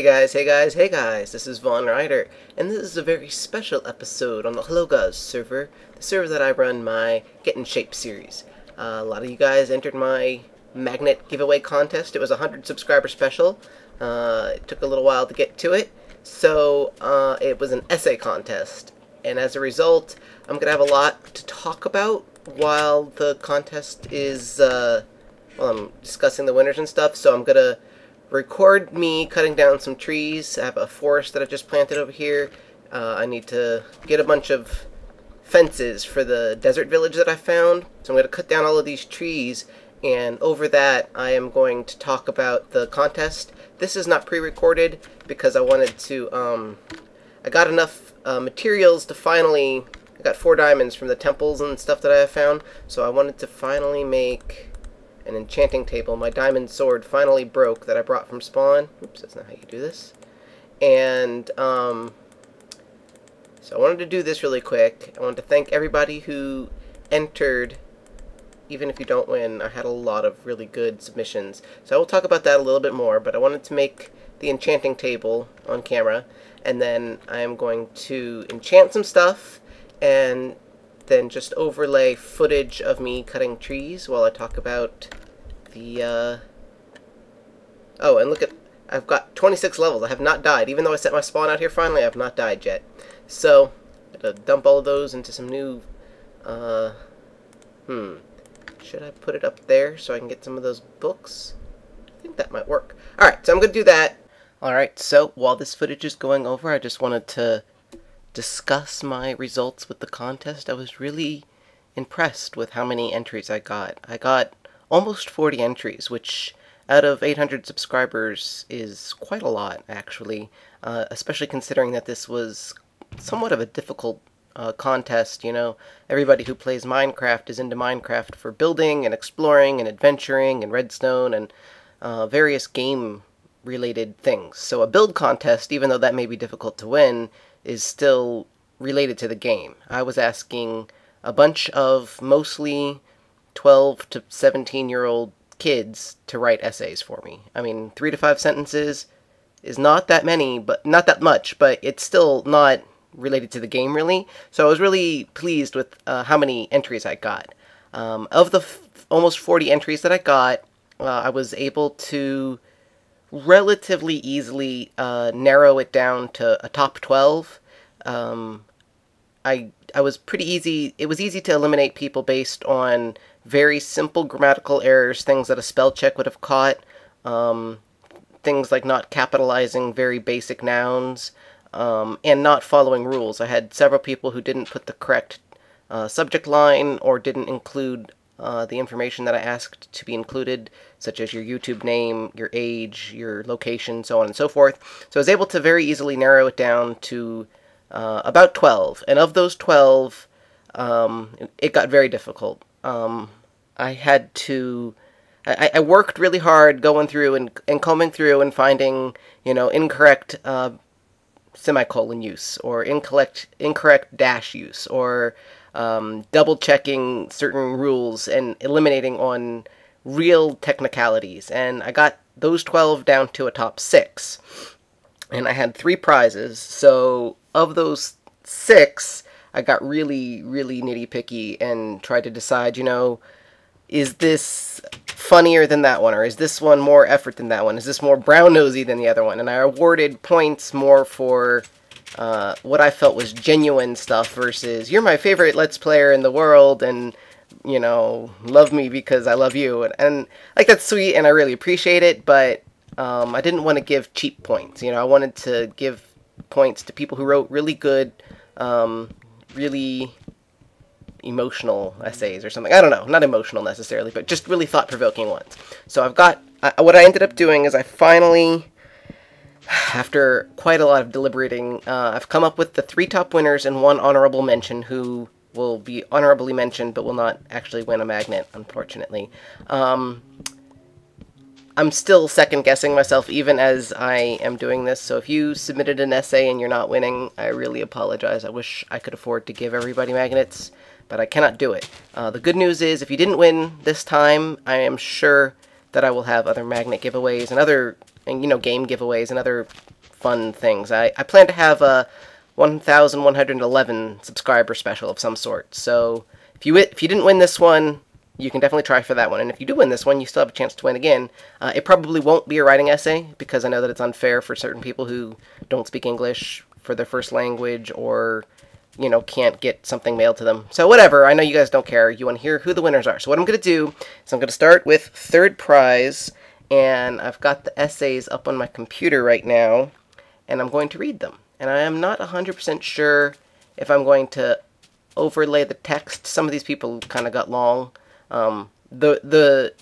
Hey guys, this is Von Ryder, and this is a very special episode on the Hello Guys server, the server that I run my Get in Shape series. A lot of you guys entered my magnet giveaway contest. It was a 100 subscriber special. It took a little while to get to it, so it was an essay contest, and as a result, I'm going to have a lot to talk about while the contest is, I'm discussing the winners and stuff, so I'm going to record me cutting down some trees. I have a forest that I just planted over here. I need to get a bunch of fences for the desert village that I found. So I'm going to cut down all of these trees, and over that I am going to talk about the contest. This is not pre-recorded because I wanted to, I got enough materials to finally, I got 4 diamonds from the temples and stuff that I have found, so I wanted to finally make an enchanting table. My diamond sword finally broke that I brought from spawn. Oops, that's not how you do this. And so I wanted to do this really quick. I wanted to thank everybody who entered. Even if you don't win, I had a lot of really good submissions. So I will talk about that a little bit more, but I wanted to make the enchanting table on camera, and then I am going to enchant some stuff and then just overlay footage of me cutting trees while I talk about the, oh, and look at, I've got 26 levels. I have not died. Even though I set my spawn out here finally, I have not died yet. So, I'm going to dump all of those into some new, should I put it up there so I can get some of those books? I think that might work. Alright, so I'm going to do that. Alright, so while this footage is going over, I just wanted to discuss my results with the contest. I was really impressed with how many entries I got. I got almost 40 entries, which out of 800 subscribers is quite a lot, actually, especially considering that this was somewhat of a difficult contest. You know, everybody who plays Minecraft is into Minecraft for building and exploring and adventuring and redstone and various game-related things. So a build contest, even though that may be difficult to win, is still related to the game. I was asking a bunch of mostly 12 to 17-year-old kids to write essays for me. I mean, 3 to 5 sentences is not that many, but not that much, but it's still not related to the game, really. So I was really pleased with how many entries I got. Of the almost 40 entries that I got, I was able to relatively easily narrow it down to a top 12. I was pretty easy. It was easy to eliminate people based on very simple grammatical errors, things that a spell check would have caught, things like not capitalizing very basic nouns, and not following rules. I had several people who didn't put the correct subject line or didn't include the information that I asked to be included, such as your YouTube name, your age, your location, so on and so forth. So I was able to very easily narrow it down to about 12. And of those 12, it got very difficult. I had to... I worked really hard going through and combing through and finding, you know, incorrect semicolon use, or incorrect dash use, or double-checking certain rules and eliminating on real technicalities. And I got those 12 down to a top 6. And I had 3 prizes, so of those 6, I got really, really nitty-picky and tried to decide, you know, is this funnier than that one, or is this one more effort than that one? Is this more brown-nosy than the other one? And I awarded points more for what I felt was genuine stuff versus, you're my favorite Let's Player in the world, and, you know, love me because I love you. And like, that's sweet, and I really appreciate it, but I didn't want to give cheap points. You know, I wanted to give points to people who wrote really good, really emotional essays or something. I don't know, not emotional necessarily, but just really thought-provoking ones. So I've got, what I ended up doing is I finally, after quite a lot of deliberating, I've come up with the 3 top winners and 1 honorable mention who will be honorably mentioned but will not actually win a magnet, unfortunately. I'm still second-guessing myself even as I am doing this, so if you submitted an essay and you're not winning, I really apologize. I wish I could afford to give everybody magnets, but I cannot do it. The good news is, if you didn't win this time, I am sure that I will have other magnet giveaways and other and game giveaways and other fun things. I plan to have a 1,111 subscriber special of some sort. So if you didn't win this one, you can definitely try for that one. And if you do win this one, you still have a chance to win again. It probably won't be a writing essay, because I know that it's unfair for certain people who don't speak English for their first language, or can't get something mailed to them. So whatever, I know you guys don't care. You want to hear who the winners are. So what I'm going to do is I'm going to start with third prize, and I've got the essays up on my computer right now, and I'm going to read them. And I am not 100% sure if I'm going to overlay the text. Some of these people kind of got long. The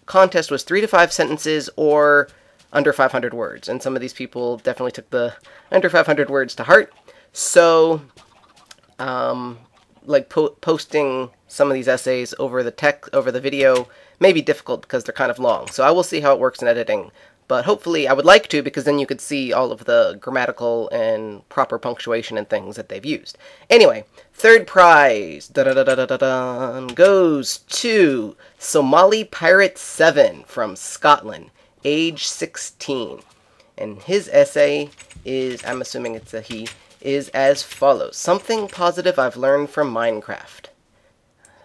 contest was 3 to 5 sentences or under 500 words, and some of these people definitely took the under 500 words to heart. So posting some of these essays over the video may be difficult because they're kind of long. So I will see how it works in editing. But hopefully, I would like to, because then you could see all of the grammatical and proper punctuation and things that they've used. Anyway, third prize goes to Somali Pirate 7 from Scotland, age 16. And his essay is, I'm assuming it's a he, is as follows. Something positive I've learned from Minecraft.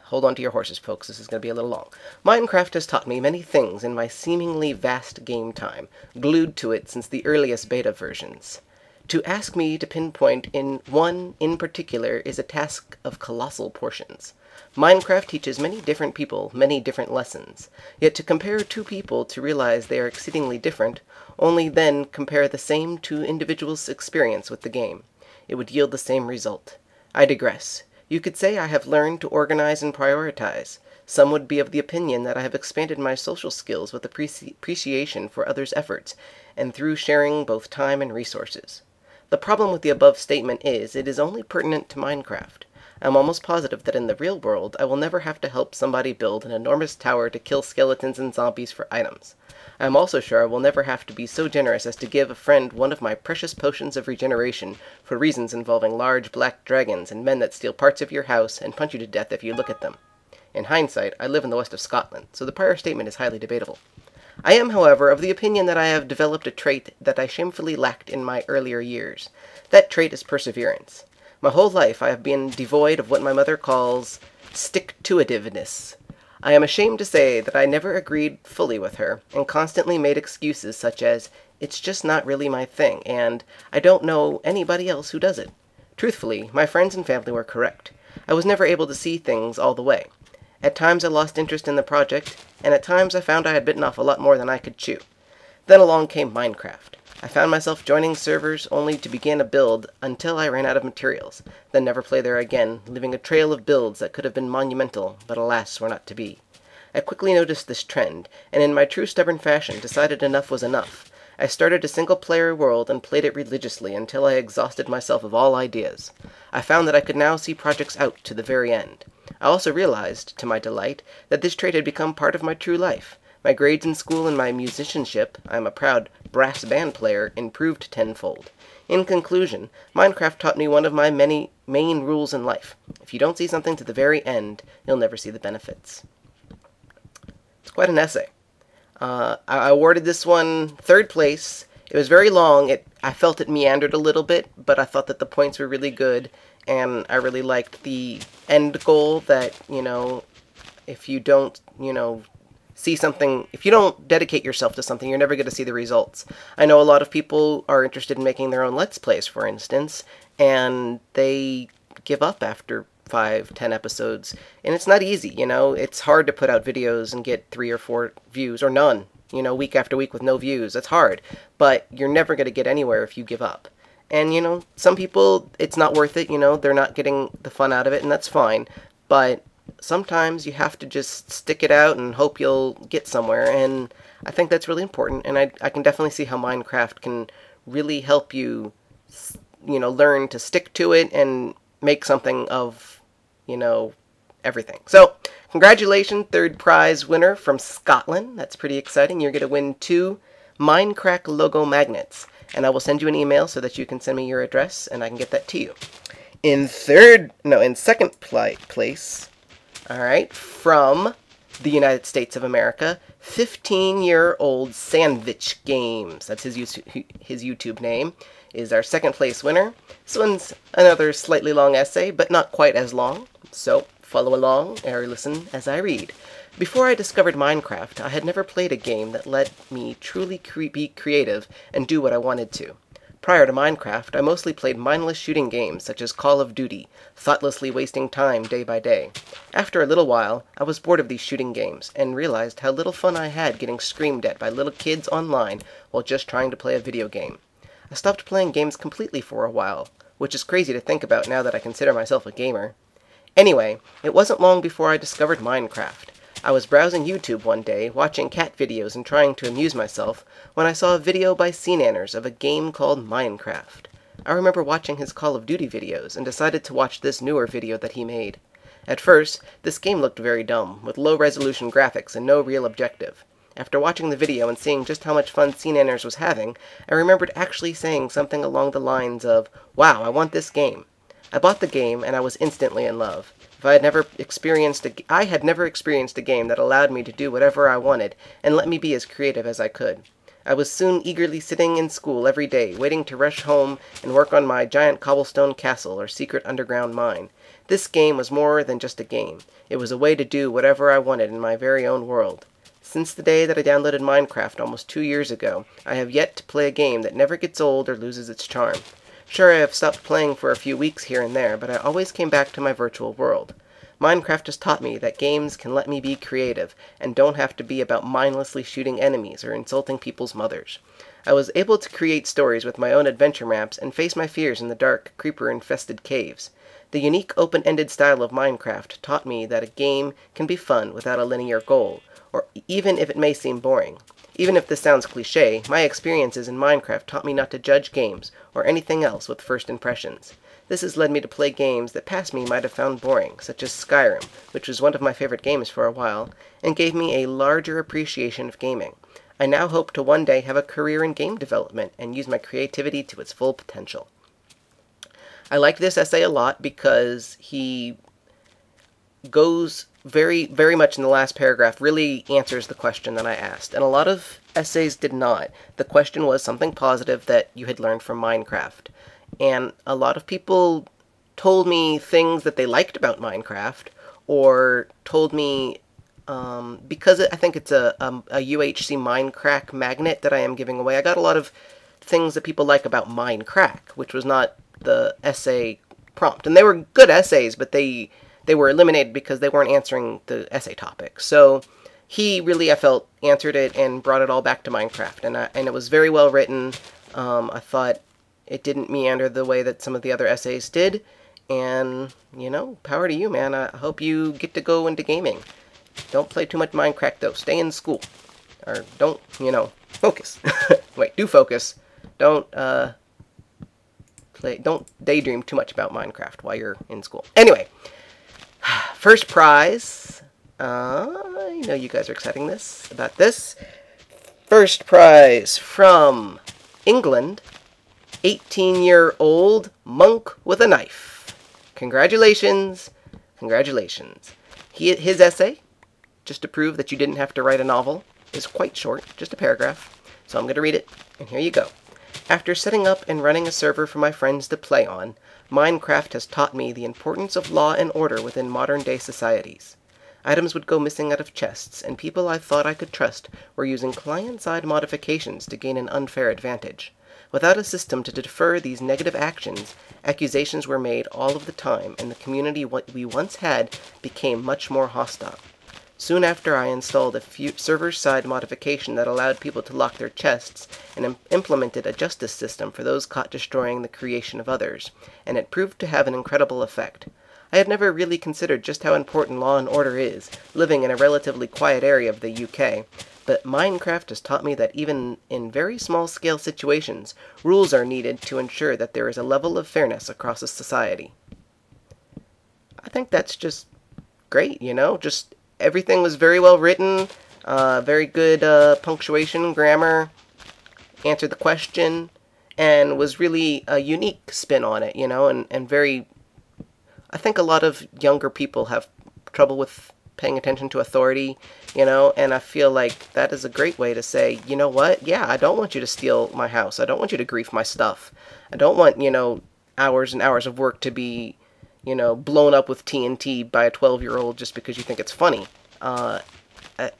Hold on to your horses, folks. This is going to be a little long. Minecraft has taught me many things in my seemingly vast game time, glued to it since the earliest beta versions. To ask me to pinpoint in one in particular is a task of colossal portions. Minecraft teaches many different people many different lessons, yet to compare two people to realize they are exceedingly different, only then compare the same two individuals' experience with the game. It would yield the same result. I digress. You could say I have learned to organize and prioritize. Some would be of the opinion that I have expanded my social skills with appreciation for others' efforts, and through sharing both time and resources. The problem with the above statement is, it is only pertinent to Minecraft. I am almost positive that in the real world, I will never have to help somebody build an enormous tower to kill skeletons and zombies for items. I am also sure I will never have to be so generous as to give a friend one of my precious potions of regeneration for reasons involving large black dragons and men that steal parts of your house and punch you to death if you look at them. In hindsight, I live in the west of Scotland, so the prior statement is highly debatable. I am, however, of the opinion that I have developed a trait that I shamefully lacked in my earlier years. That trait is perseverance. My whole life I have been devoid of what my mother calls stick-to-itiveness. I am ashamed to say that I never agreed fully with her, and constantly made excuses such as, "It's just not really my thing," and "I don't know anybody else who does it." Truthfully, my friends and family were correct. I was never able to see things all the way. At times I lost interest in the project, and at times I found I had bitten off a lot more than I could chew. Then along came Minecraft. I found myself joining servers only to begin a build until I ran out of materials, then never play there again, leaving a trail of builds that could have been monumental, but alas were not to be. I quickly noticed this trend, and in my true stubborn fashion decided enough was enough. I started a single-player world and played it religiously until I exhausted myself of all ideas. I found that I could now see projects out to the very end. I also realized, to my delight, that this trait had become part of my true life. My grades in school and my musicianship, I am a proud brass band player, improved tenfold. In conclusion, Minecraft taught me one of my many main rules in life. If you don't see something to the very end, you'll never see the benefits. It's quite an essay. I awarded this one third place. It was very long. I felt it meandered a little bit, but I thought that the points were really good, and I really liked the end goal that, if you don't, see something, if you don't dedicate yourself to something, you're never going to see the results. I know a lot of people are interested in making their own Let's Plays, for instance, and they give up after 5-10 episodes, and it's not easy, it's hard to put out videos and get 3 or 4 views, or none, week after week with no views. It's hard, but you're never going to get anywhere if you give up. And, some people, it's not worth it, they're not getting the fun out of it, and that's fine, but sometimes you have to just stick it out and hope you'll get somewhere, and I think that's really important, and I can definitely see how Minecraft can really help you, learn to stick to it and make something of, everything. So, congratulations, third prize winner from Scotland. That's pretty exciting. You're going to win 2 Mindcrack logo magnets, and I will send you an email so that you can send me your address, and I can get that to you. In second place, all right, from the United States of America, 15-year-old Sandwich Games, that's his YouTube name, is our second place winner. This one's another slightly long essay, but not quite as long, so follow along or listen as I read. Before I discovered Minecraft, I had never played a game that let me truly be creative and do what I wanted to. Prior to Minecraft, I mostly played mindless shooting games such as Call of Duty, thoughtlessly wasting time day by day. After a little while, I was bored of these shooting games and realized how little fun I had getting screamed at by little kids online while just trying to play a video game. I stopped playing games completely for a while, which is crazy to think about now that I consider myself a gamer. Anyway, it wasn't long before I discovered Minecraft. I was browsing YouTube one day, watching cat videos and trying to amuse myself, when I saw a video by CNanners of a game called Minecraft. I remember watching his Call of Duty videos and decided to watch this newer video that he made. At first, this game looked very dumb, with low-resolution graphics and no real objective. After watching the video and seeing just how much fun CNanners was having, I remembered actually saying something along the lines of, "Wow, I want this game." I bought the game and I was instantly in love. I had never experienced a game that allowed me to do whatever I wanted and let me be as creative as I could. I was soon eagerly sitting in school every day, waiting to rush home and work on my giant cobblestone castle or secret underground mine. This game was more than just a game. It was a way to do whatever I wanted in my very own world. Since the day that I downloaded Minecraft almost 2 years ago, I have yet to play a game that never gets old or loses its charm. Sure, I have stopped playing for a few weeks here and there, but I always came back to my virtual world. Minecraft has taught me that games can let me be creative and don't have to be about mindlessly shooting enemies or insulting people's mothers. I was able to create stories with my own adventure maps and face my fears in the dark, creeper-infested caves. The unique open-ended style of Minecraft taught me that a game can be fun without a linear goal, or even if it may seem boring. Even if this sounds cliché, my experiences in Minecraft taught me not to judge games or anything else with first impressions. This has led me to play games that past me might have found boring, such as Skyrim, which was one of my favorite games for a while, and gave me a larger appreciation of gaming. I now hope to one day have a career in game development and use my creativity to its full potential. I like this essay a lot because he goes very, very much in the last paragraph, really answers the question that I asked. And a lot of essays did not. The question was something positive that you had learned from Minecraft. And a lot of people told me things that they liked about Minecraft, or told me, because I think it's a UHC Mindcrack magnet that I am giving away, I got a lot of things that people like about Mindcrack, which was not the essay prompt. And they were good essays, but they were eliminated because they weren't answering the essay topic. So he really, I felt, answered it and brought it all back to Minecraft. And it was very well written. I thought it didn't meander the way that some of the other essays did. And, you know, power to you, man. I hope you get to go into gaming. Don't play too much Minecraft, though. Stay in school. Or don't, focus. Wait, do focus. Don't daydream too much about Minecraft while you're in school. Anyway. First prize, I know you guys are excited about this. First prize from England, 18-year-old monk with a knife. Congratulations, congratulations. His essay, just to prove that you didn't have to write a novel, is quite short, just a paragraph. So I'm going to read it, and here you go. After setting up and running a server for my friends to play on, Minecraft has taught me the importance of law and order within modern-day societies. Items would go missing out of chests, and people I thought I could trust were using client-side modifications to gain an unfair advantage. Without a system to deter these negative actions, accusations were made all of the time, and the community we once had became much more hostile. Soon after, I installed a server-side modification that allowed people to lock their chests and implemented a justice system for those caught destroying the creation of others, and it proved to have an incredible effect. I had never really considered just how important law and order is, living in a relatively quiet area of the UK, but Minecraft has taught me that even in very small-scale situations, rules are needed to ensure that there is a level of fairness across a society. I think that's just great, just everything was very well written, very good punctuation, grammar, answered the question, and was really a unique spin on it, and very, I think a lot of younger people have trouble with paying attention to authority, and I feel like that is a great way to say, you know what, yeah, I don't want you to steal my house. I don't want you to grief my stuff. I don't want, hours and hours of work to be, blown up with TNT by a 12-year-old just because you think it's funny. I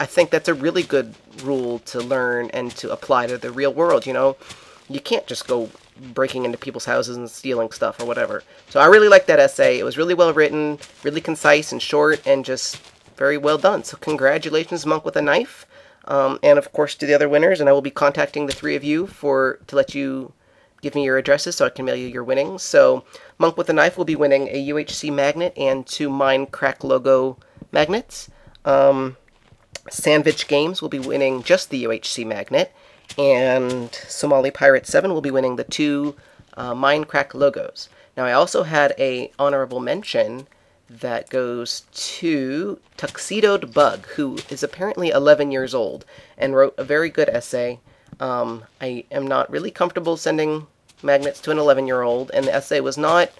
think that's a really good rule to learn and to apply to the real world, You can't just go breaking into people's houses and stealing stuff or whatever. So I really liked that essay. It was really well written, really concise and short, and just very well done. So congratulations, Monk with a Knife. And of course to the other winners, and I will be contacting the three of you to let you give me your addresses so I can mail you your winnings. So Monk with a Knife will be winning a UHC magnet and 2 Mindcrack logo magnets. Sandwich Games will be winning just the UHC magnet, and Somali Pirate 7 will be winning the 2 Mindcrack logos. Now I also had a honorable mention that goes to Tuxedoed Bug, who is apparently 11 years old and wrote a very good essay. I am not really comfortable sending magnets to an 11-year-old, and the essay was not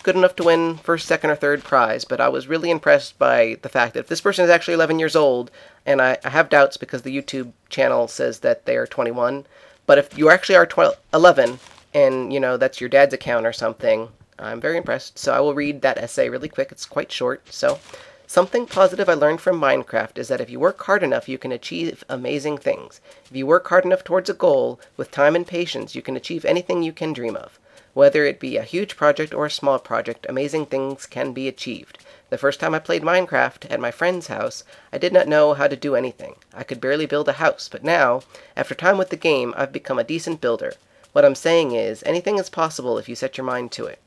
good enough to win first, second, or third prize, but I was really impressed by the fact that if this person is actually 11 years old, and I have doubts because the YouTube channel says that they are 21, but if you actually are 11, and, that's your dad's account or something, I'm very impressed. So I will read that essay really quick. It's quite short. So, something positive I learned from Minecraft is that if you work hard enough, you can achieve amazing things. If you work hard enough towards a goal, with time and patience, you can achieve anything you can dream of. Whether it be a huge project or a small project, amazing things can be achieved. The first time I played Minecraft at my friend's house, I did not know how to do anything. I could barely build a house, but now, after time with the game, I've become a decent builder. What I'm saying is, anything is possible if you set your mind to it.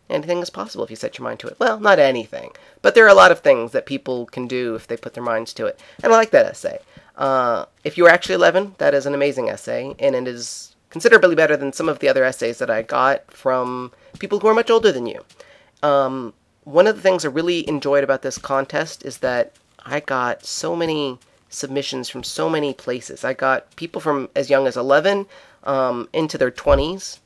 Anything is possible if you set your mind to it. Well, not anything, but there are a lot of things that people can do if they put their minds to it. And I like that essay. If you are actually 11, that is an amazing essay, and it is considerably better than some of the other essays that I got from people who are much older than you. One of the things I really enjoyed about this contest is that I got so many submissions from so many places. I got people from as young as 11 into their 20s,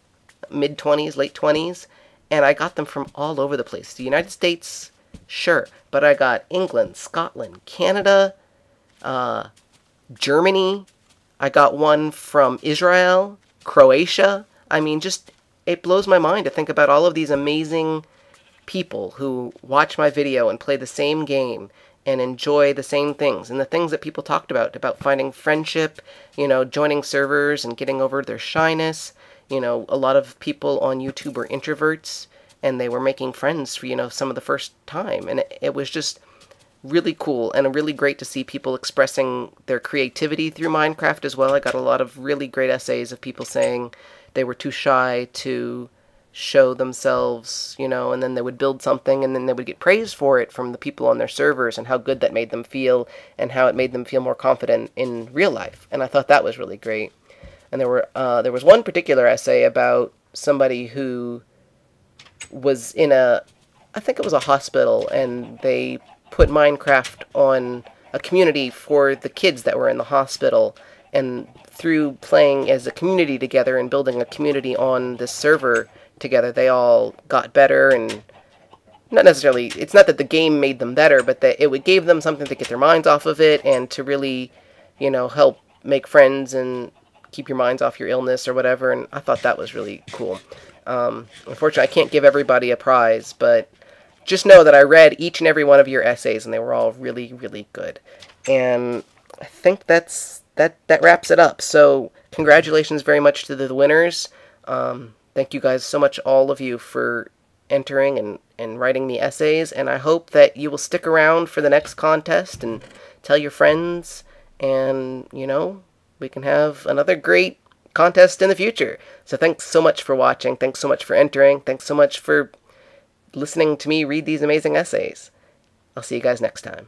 mid-20s, late 20s, and I got them from all over the place. The United States, sure, but I got England, Scotland, Canada, Germany. I got one from Israel, Croatia. I mean, just, it blows my mind to think about all of these amazing people who watch my video and play the same game and enjoy the same things. And the things that people talked about finding friendship, joining servers and getting over their shyness. A lot of people on YouTube were introverts, and they were making friends for, some of the first time. And it was just really cool and really great to see people expressing their creativity through Minecraft as well. I got a lot of really great essays of people saying they were too shy to show themselves, and then they would build something and then they would get praise for it from the people on their servers and how good that made them feel and how it made them feel more confident in real life. And I thought that was really great. And there was one particular essay about somebody who was in I think it was a hospital, and they put Minecraft on a community for the kids that were in the hospital, and through playing as a community together and building a community on this server together, they all got better. And not necessarily, it's not that the game made them better, but that it gave them something to get their minds off of it and to really, help make friends and keep your minds off your illness or whatever. And I thought that was really cool. Unfortunately, I can't give everybody a prize, but just know that I read each and every one of your essays, and they were all really, really good. And I think that wraps it up. So congratulations very much to the winners. Thank you guys so much, all of you, for entering and writing me essays. And I hope that you will stick around for the next contest and tell your friends, and, we can have another great contest in the future. So thanks so much for watching. Thanks so much for entering. Thanks so much for listening to me read these amazing essays. I'll see you guys next time.